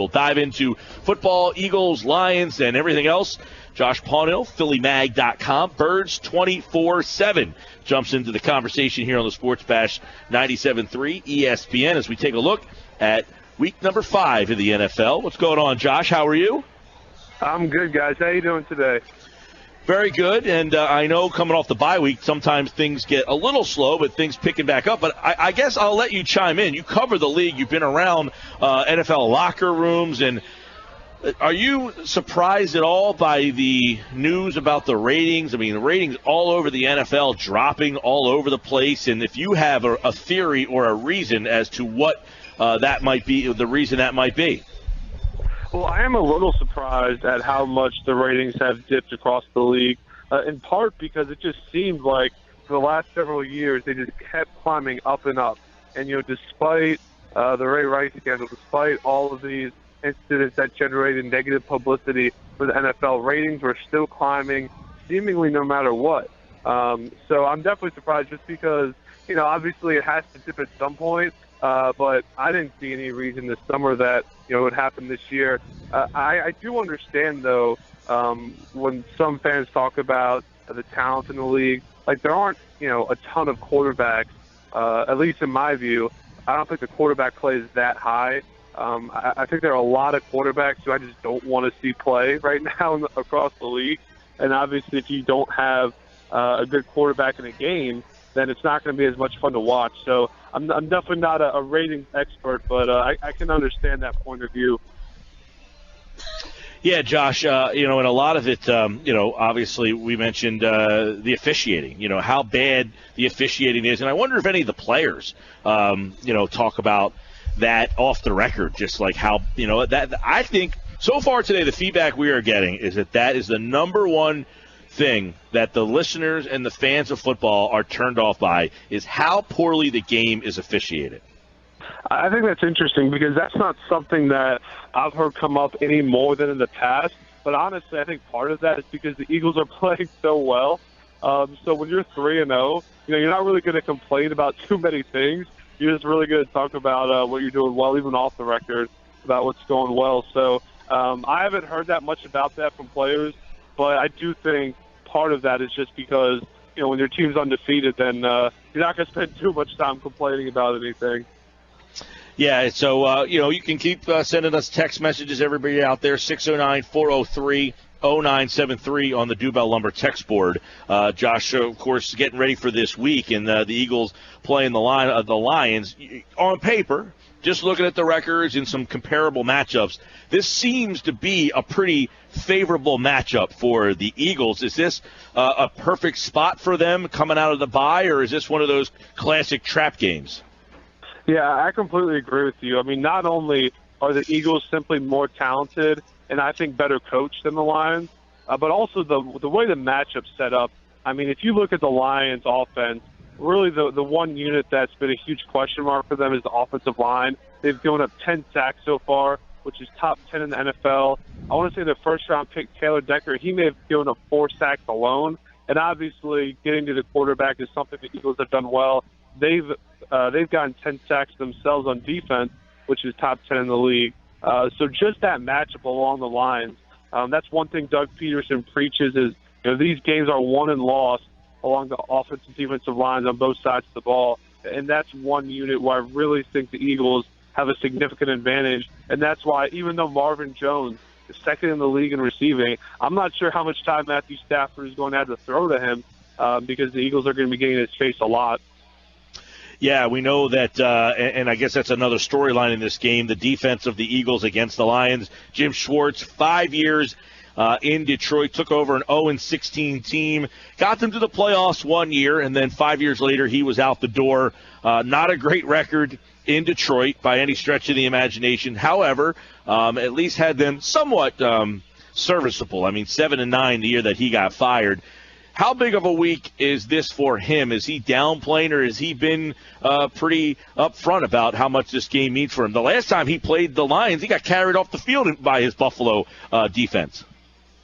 We'll dive into football, Eagles, Lions, and everything else. Josh Paunil, PhillyMag.com, Birds 24/7 jumps into the conversation here on the Sports Bash 97.3 ESPN as we take a look at week number 5 in the NFL. What's going on, Josh? How are you? I'm good, guys. How you doing today? Very good, and I know coming off the bye week, sometimes things get a little slow, but things picking back up. But I guess I'll let you chime in. You cover the league. You've been around NFL locker rooms, and are you surprised at all by the news about the ratings? I mean, the ratings all over the NFL dropping all over the place, and if you have a theory or a reason as to what that might be, the reason that might be. Well, I am a little surprised at how much the ratings have dipped across the league, in part because it just seemed like for the last several years they just kept climbing up and up. And, despite the Ray Rice scandal, despite all of these incidents that generated negative publicity for the NFL, ratings were still climbing seemingly no matter what. So I'm definitely surprised just because, obviously it has to dip at some point. But I didn't see any reason this summer that, would happen this year. I do understand, though, when some fans talk about the talent in the league, like there aren't, a ton of quarterbacks, at least in my view. I don't think the quarterback play is that high. I think there are a lot of quarterbacks who I just don't want to see play right now across the league. And obviously if you don't have a good quarterback in a game, then it's not going to be as much fun to watch. So I'm definitely not a ratings expert, but I can understand that point of view. Yeah, Josh, and a lot of it, obviously we mentioned the officiating, how bad the officiating is. And I wonder if any of the players, talk about that off the record, just like how, that I think so far today the feedback we are getting is that is the number one thing that the listeners and the fans of football are turned off by is how poorly the game is officiated. I think that's interesting because that's not something that I've heard come up any more than in the past. But honestly, I think part of that is because the Eagles are playing so well. So when you're 3-0, you're not really going to complain about too many things. You're just really going to talk about what you're doing well, even off the record, about what's going well. So I haven't heard that much about that from players. But I do think part of that is just because, when your team's undefeated, then you're not going to spend too much time complaining about anything. Yeah, so, you can keep sending us text messages, everybody out there, 609-403-0973 on the Dubell Lumber text board. Josh, of course, getting ready for this week, and the Eagles playing the Lions. On paper, just looking at the records and some comparable matchups, this seems to be a pretty favorable matchup for the Eagles. Is this a perfect spot for them coming out of the bye, or is this one of those classic trap games? Yeah, I completely agree with you. I mean, not only are the Eagles simply more talented and I think better coached than the Lions, but also the way the matchup's set up. I mean, if you look at the Lions' offense, really the one unit that's been a huge question mark for them is the offensive line. They've given up 10 sacks so far, which is top 10 in the NFL. I want to say the first-round pick, Taylor Decker, he may have given up 4 sacks alone. And obviously, getting to the quarterback is something the Eagles have done well. They've gotten 10 sacks themselves on defense, which is top 10 in the league. So just that matchup along the lines, that's one thing Doug Peterson preaches is, these games are won and lost along the offensive and defensive lines on both sides of the ball. And that's one unit where I really think the Eagles have a significant advantage. And that's why, even though Marvin Jones is second in the league in receiving, I'm not sure how much time Matthew Stafford is going to have to throw to him because the Eagles are going to be getting in his face a lot. Yeah, we know that, and I guess that's another storyline in this game, the defense of the Eagles against the Lions. Jim Schwartz, 5 years in Detroit, took over an 0-16 team, got them to the playoffs 1 year, and then 5 years later he was out the door. Not a great record in Detroit by any stretch of the imagination. However, at least had them somewhat serviceable. I mean, 7-9 the year that he got fired. How big of a week is this for him? Is he downplaying, or has he been pretty upfront about how much this game means for him? The last time he played the Lions, he got carried off the field by his Buffalo defense.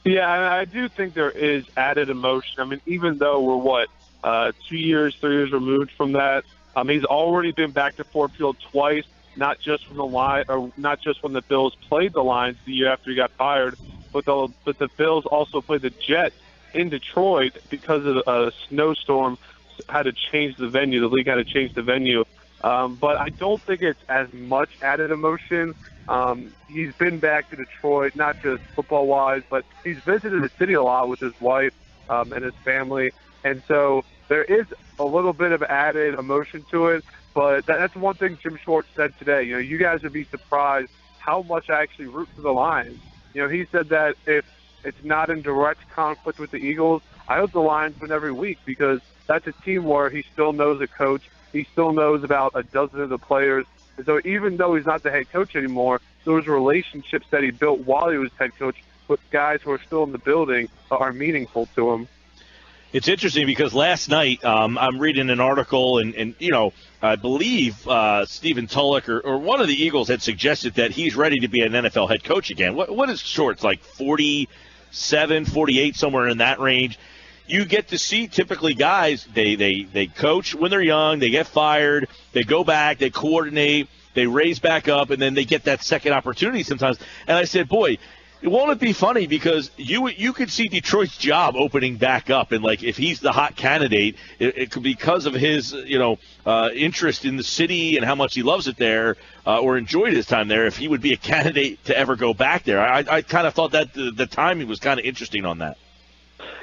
Yeah, I do think there is added emotion. I mean, even though we're, 2 years, 3 years removed from that, he's already been back to Ford Field twice. not just from the line, or not just when the Bills played the Lions the year after he got fired, but the Bills also played the Jets in Detroit because of a snowstorm. Had to change the venue. The league had to change the venue. But I don't think it's as much added emotion. He's been back to Detroit, not just football-wise, but he's visited the city a lot with his wife and his family. And so there is a little bit of added emotion to it. But that's one thing Jim Schwartz said today. You guys would be surprised how much I actually root for the Lions. He said that if it's not in direct conflict with the Eagles, I hope the Lions win every week, because that's a team where he still knows a coach. He still knows about a dozen of the players. And so even though he's not the head coach anymore, those relationships that he built while he was head coach with guys who are still in the building are meaningful to him. It's interesting because last night I'm reading an article, and I believe Stephen Tulloch or one of the Eagles had suggested that he's ready to be an NFL head coach again. What is Schwartz, like 47, 48, somewhere in that range? You get to see typically guys, they coach when they're young, they get fired, they go back, they coordinate, they raise back up, and then they get that second opportunity sometimes. And I said, boy, won't it be funny, because you could see Detroit's job opening back up, and like if he's the hot candidate, it could, because of his interest in the city and how much he loves it there or enjoyed his time there, if he would be a candidate to ever go back there. I kind of thought that the timing was kind of interesting on that.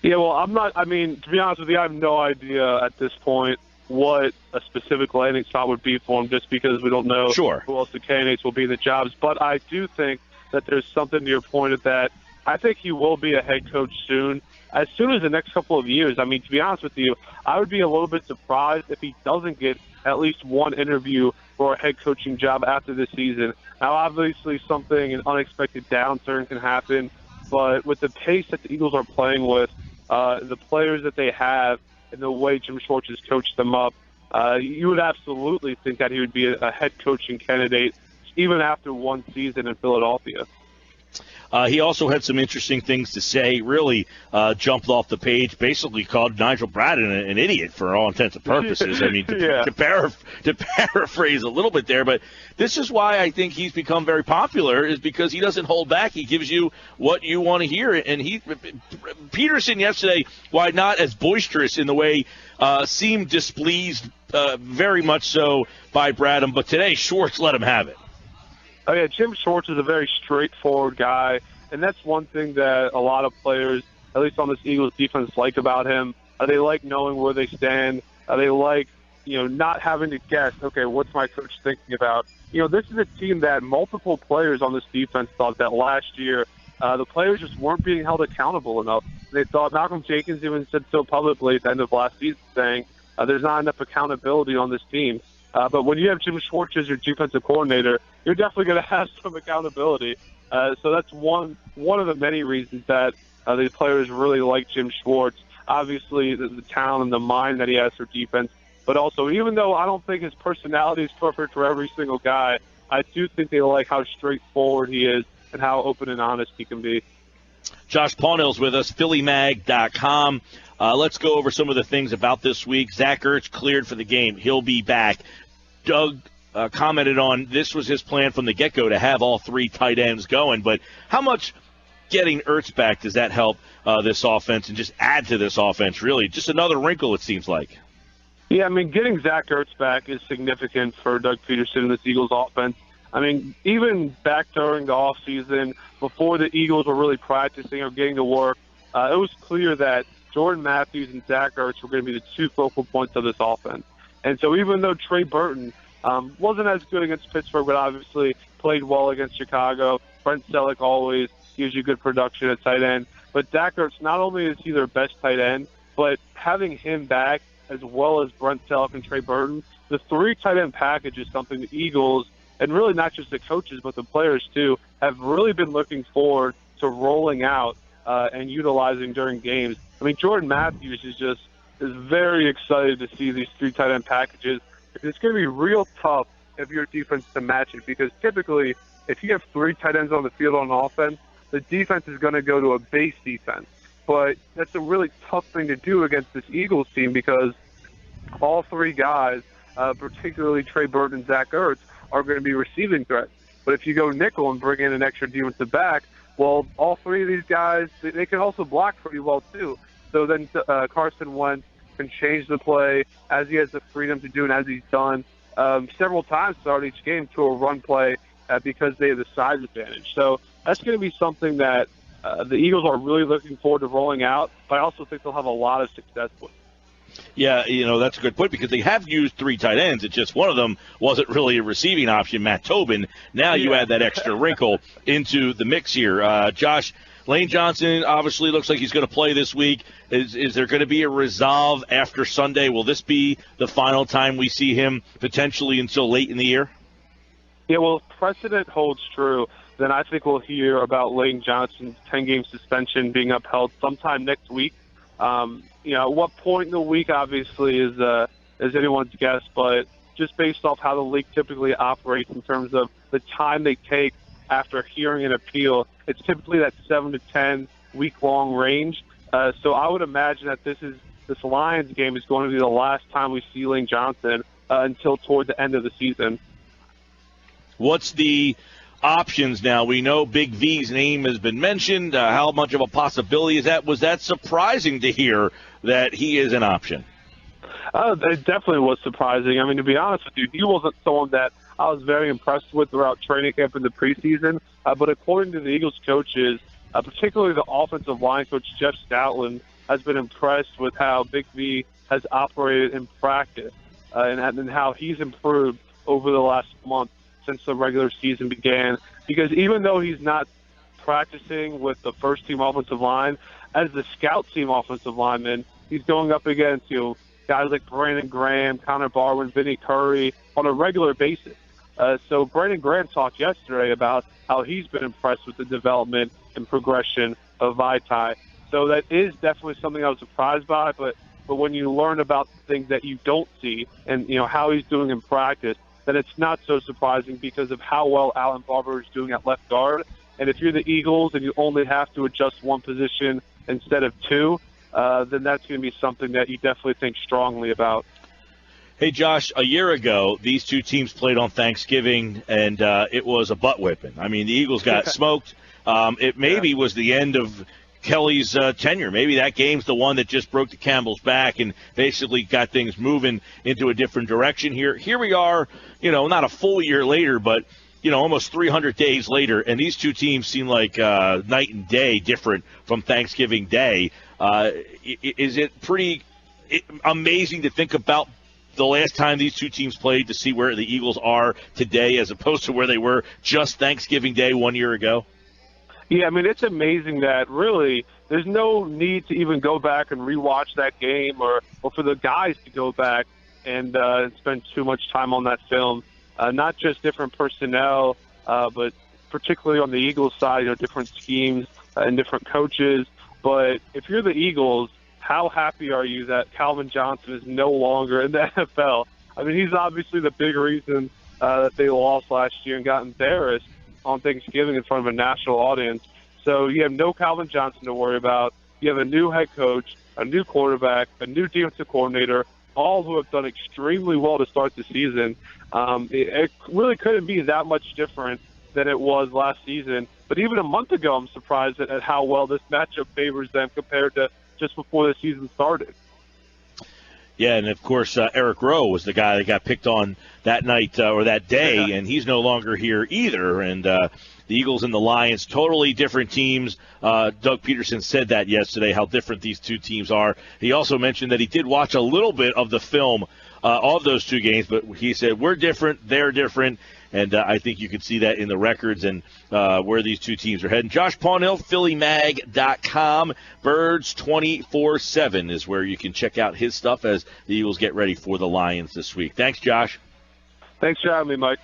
Yeah, well, to be honest with you, I have no idea at this point what a specific landing spot would be for him, just because we don't know who else the candidates will be in the jobs. But I do think that there's something to your point of that. I think he will be a head coach soon as the next couple of years. To be honest with you, I would be a little bit surprised if he doesn't get at least one interview for a head coaching job after this season. Now, obviously, an unexpected downturn can happen, but with the pace that the Eagles are playing with, the players that they have, and the way Jim Schwartz has coached them up, you would absolutely think that he would be a head coaching candidate even after one season in Philadelphia. He also had some interesting things to say, really jumped off the page, basically called Nigel Bradden an idiot for all intents and purposes. To paraphrase a little bit there, but this is why I think he's become very popular, is because he doesn't hold back. He gives you what you want to hear. And Peterson yesterday, why not as boisterous in the way, seemed displeased very much so by Bradden, but today Schwartz let him have it. Oh, yeah, Jim Schwartz is a very straightforward guy, and that's one thing that a lot of players, at least on this Eagles defense, like about him. They like knowing where they stand. They like, not having to guess, okay, what's my coach thinking about? This is a team that multiple players on this defense thought that last year the players just weren't being held accountable enough. They thought, Malcolm Jenkins even said so publicly at the end of last season, saying there's not enough accountability on this team. But when you have Jim Schwartz as your defensive coordinator, you're definitely going to have some accountability. So that's one of the many reasons that the players really like Jim Schwartz. Obviously, the talent and the mind that he has for defense. But also, even though I don't think his personality is perfect for every single guy, I do think they like how straightforward he is and how open and honest he can be. Josh Paunil's with us, PhillyMag.com. Let's go over some of the things about this week. Zach Ertz cleared for the game. He'll be back. Doug commented on this was his plan from the get-go to have all three tight ends going. But how much getting Ertz back does that help this offense and just add to this offense, really? Just another wrinkle, it seems like. Yeah, getting Zach Ertz back is significant for Doug Peterson and this Eagles offense. Even back during the offseason, before the Eagles were really practicing or getting to work, it was clear that Jordan Matthews and Zach Ertz were going to be the two focal points of this offense. And so even though Trey Burton wasn't as good against Pittsburgh, but obviously played well against Chicago, Brent Selleck always gives you good production at tight end. But Zach Ertz, not only is he their best tight end, but having him back as well as Brent Selleck and Trey Burton, the three tight end package is something the Eagles, and really not just the coaches but the players too, have really been looking forward to rolling out and utilizing during games. Jordan Matthews is very excited to see these three tight end packages. It's going to be real tough if your defense to match it, because typically if you have three tight ends on the field on offense, the defense is going to go to a base defense. But that's a really tough thing to do against this Eagles team, because all three guys, particularly Trey Burton and Zach Ertz, are going to be receiving threats. But if you go nickel and bring in an extra defensive back, well, all three of these guys, they can also block pretty well too. So then Carson Wentz can change the play as he has the freedom to do and as he's done several times throughout each game to a run play because they have the size advantage. So that's going to be something that the Eagles are really looking forward to rolling out, but I also think they'll have a lot of success with. Yeah, that's a good point because they have used 3 tight ends. It's just one of them wasn't really a receiving option, Matt Tobin. Now you add that extra wrinkle into the mix here. Josh, Lane Johnson obviously looks like he's going to play this week. Is there going to be a resolve after Sunday? Will this be the final time we see him potentially until late in the year? Yeah, well, if precedent holds true, then I think we'll hear about Lane Johnson's 10-game suspension being upheld sometime next week. At what point in the week, obviously, is anyone's guess, but just based off how the league typically operates in terms of the time they take after hearing an appeal, it's typically that 7 to 10 week-long range. So I would imagine that this Lions game is going to be the last time we see Lane Johnson until toward the end of the season. What's the options now? We know Big V's name has been mentioned. How much of a possibility is that? Was that surprising to hear that he is an option? It definitely was surprising. I mean, to be honest with you, he wasn't someone that I was very impressed with throughout training camp in the preseason. But according to the Eagles coaches, particularly the offensive line coach Jeff Stoutland, has been impressed with how Big V has operated in practice and how he's improved over the last month since the regular season began. Because even though he's not practicing with the first-team offensive line, as the scout team offensive lineman, he's going up against guys like Brandon Graham, Connor Barwin, Vinny Curry on a regular basis. So Brandon Graham talked yesterday about how he's been impressed with the development and progression of Vaitai. So that is definitely something I was surprised by, but when you learn about the things that you don't see and how he's doing in practice, then it's not so surprising because of how well Alan Barber is doing at left guard. And if you're the Eagles and you only have to adjust one position instead of 2, then that's going to be something that you definitely think strongly about. Hey, Josh, a year ago, these two teams played on Thanksgiving, and it was a butt whipping. I mean, the Eagles got smoked. It maybe was the end of Kelly's tenure. Maybe that game's the one that just broke the camel's back and basically got things moving into a different direction here. Here we are, not a full year later, but, almost 300 days later, and these two teams seem like night and day different from Thanksgiving Day. Is it pretty amazing to think about the last time these two teams played to see where the Eagles are today as opposed to where they were just Thanksgiving Day 1 year ago? Yeah, I mean, it's amazing that really there's no need to even go back and rewatch that game or for the guys to go back and spend too much time on that film. Not just different personnel, but particularly on the Eagles side, different schemes and different coaches. But if you're the Eagles, how happy are you that Calvin Johnson is no longer in the NFL? I mean, he's obviously the big reason that they lost last year and got embarrassed on Thanksgiving in front of a national audience. So you have no Calvin Johnson to worry about. You have a new head coach, a new quarterback, a new defensive coordinator, all who have done extremely well to start the season. It really couldn't be that much different than it was last season. But even a month ago, I'm surprised at how well this matchup favors them compared to just before the season started. Yeah, and of course, Eric Rowe was the guy that got picked on that night or that day, and he's no longer here either. And the Eagles and the Lions, totally different teams. Doug Peterson said that yesterday, how different these two teams are. He also mentioned that he did watch a little bit of the film of those two games, but he said, we're different, they're different. And I think you can see that in the records and where these two teams are heading. Josh Paunil, PhillyMag.com. Birds 24/7 is where you can check out his stuff as the Eagles get ready for the Lions this week. Thanks, Josh. Thanks for having me, Mike.